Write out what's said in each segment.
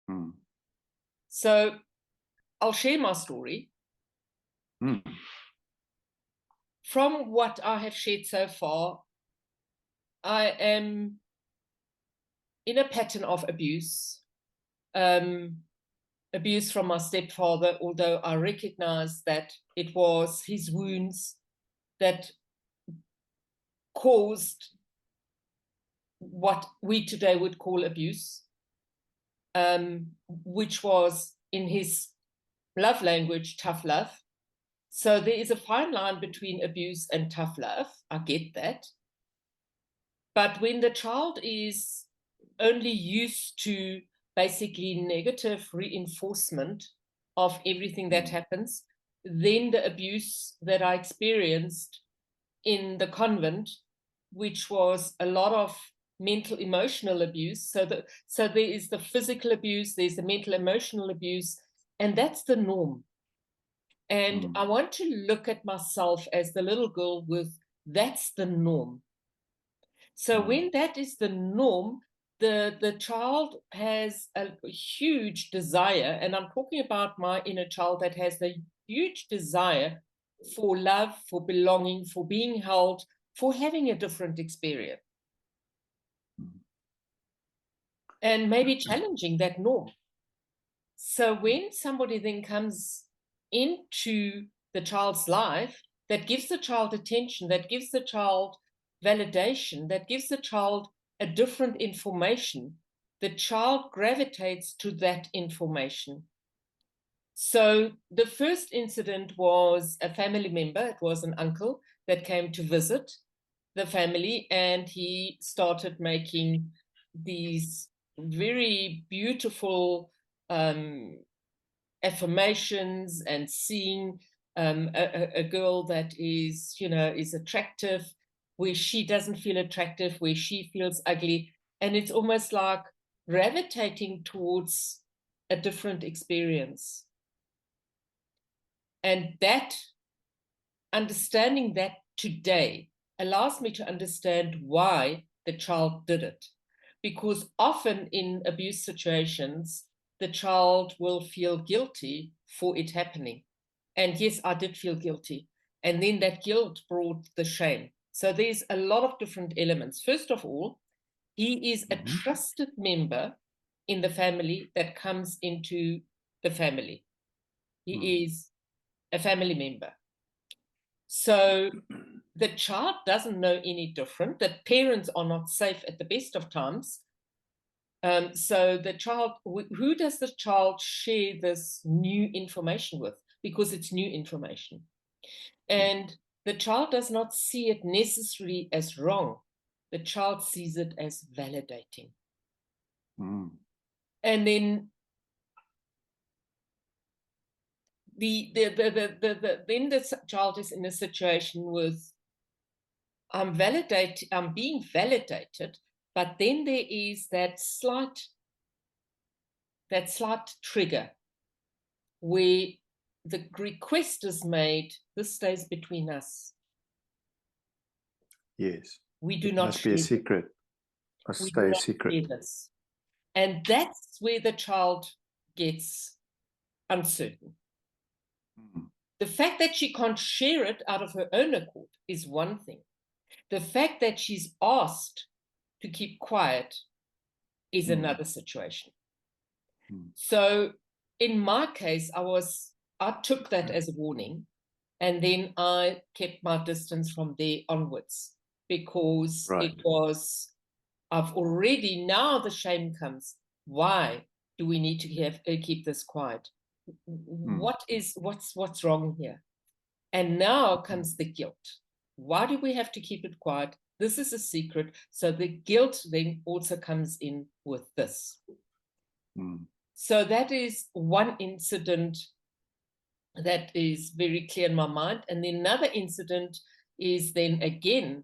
Mm. So I'll share my story. Mm. From what I have shared so far, I am in a pattern of abuse. Abuse from my stepfather, although I recognize that it was his wounds that caused what we today would call abuse, which was, in his love language, tough love. So there is a fine line between abuse and tough love. I get that. But when the child is only used to basically negative reinforcement of everything that happens, then the abuse that I experienced in the convent, which was a lot of mental emotional abuse. So there is the physical abuse, there's the mental emotional abuse, and that's the norm. And I want to look at myself as the little girl with that's the norm. So when that is the norm, the child has a huge desire, and I'm talking about my inner child that has a huge desire for love, for belonging, for being held, for having a different experience. And maybe challenging that norm. So when somebody then comes into the child's life that gives the child attention, that gives the child validation, that gives the child a different information, the child gravitates to that information. So the first incident was a family member, it was an uncle that came to visit the family, and he started making these very beautiful affirmations and seeing a girl that is, is attractive, where she doesn't feel attractive, where she feels ugly. And it's almost like gravitating towards a different experience. And that, understanding that today, allows me to understand why the child did it. Because often in abuse situations, the child will feel guilty for it happening. And yes, I did feel guilty. And then that guilt brought the shame. So there's a lot of different elements. First of all, he is a trusted member in the family that comes into the family. He is a family member. So the child doesn't know any different. The parents are not safe at the best of times. So the child, who does the child share this new information with? Because it's new information. And the child does not see it necessarily as wrong. The child sees it as validating. And then then the child is in a situation with, I'm being validated, but then there is that slight trigger where the request is made, this stays between us. Yes. We do not must be a secret. Must stay a secret. This. And that's where the child gets uncertain. The fact that she can't share it out of her own accord is one thing. The fact that she's asked to keep quiet is another situation. So in my case, I took that as a warning, and then I kept my distance from there onwards, because it was, I've already, now the shame comes. Why do we need to keep this quiet? What's wrong here? And now comes the guilt. Why do we have to keep it quiet? This is a secret. So the guilt then also comes in with this. So that is one incident that is very clear in my mind. And then another incident is then again,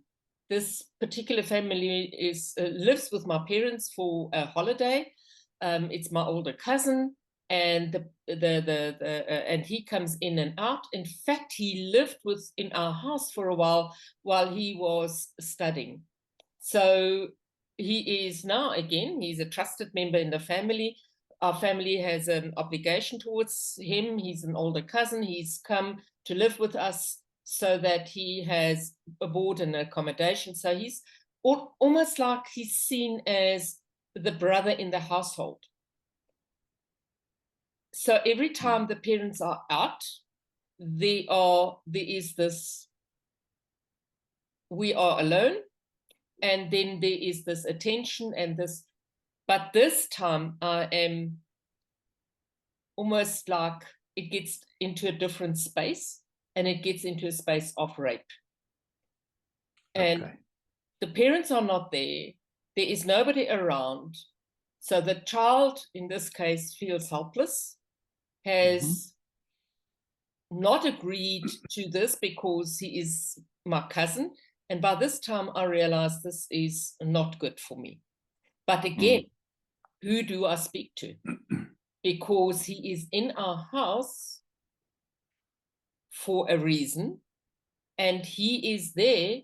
this particular family lives with my parents for a holiday. It's my older cousin, and and he comes in and out. In fact, he lived in our house for a while he was studying. So he is now, again, he's a trusted member in the family. our family has an obligation towards him. He's an older cousin. He's come to live with us so that he has a board and accommodation. So he's almost like he's seen as the brother in the household. So every time the parents are out, there is this, we are alone, and then there is this attention and this, but this time I am almost like it gets into a different space, and it gets into a space of rape. And the parents are not there. There is nobody around. So the child, in this case, feels helpless, has not agreed to this because he is my cousin. And by this time, I realized this is not good for me. But again, who do I speak to? Because he is in our house for a reason, and he is there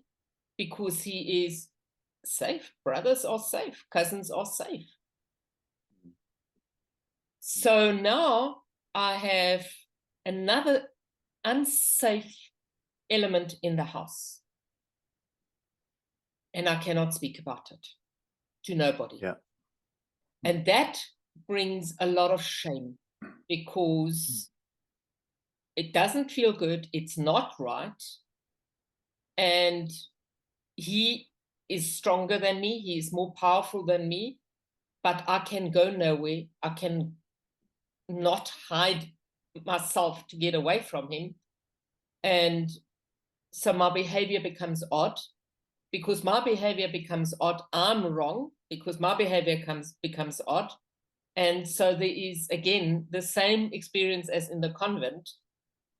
because he is safe. Brothers are safe. Cousins are safe. So now I have another unsafe element in the house, and I cannot speak about it to nobody. Yeah. And that brings a lot of shame, because it doesn't feel good. It's not right. And he is stronger than me. He is more powerful than me, but I can go nowhere. I can not hide myself to get away from him. And so my behavior becomes odd. Because my behavior becomes odd, I'm wrong, because my behavior becomes odd. And so there is, again, the same experience as in the convent.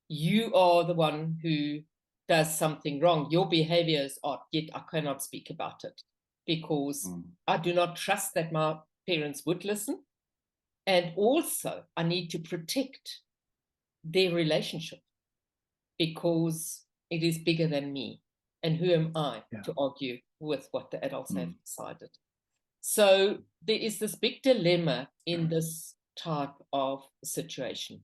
You are the one who does something wrong. Your behavior is odd, yet I cannot speak about it, because I do not trust that my parents would listen. And also, I need to protect their relationship, because it is bigger than me. And who am I to argue with what the adults have decided? So there is this big dilemma in this type of situation.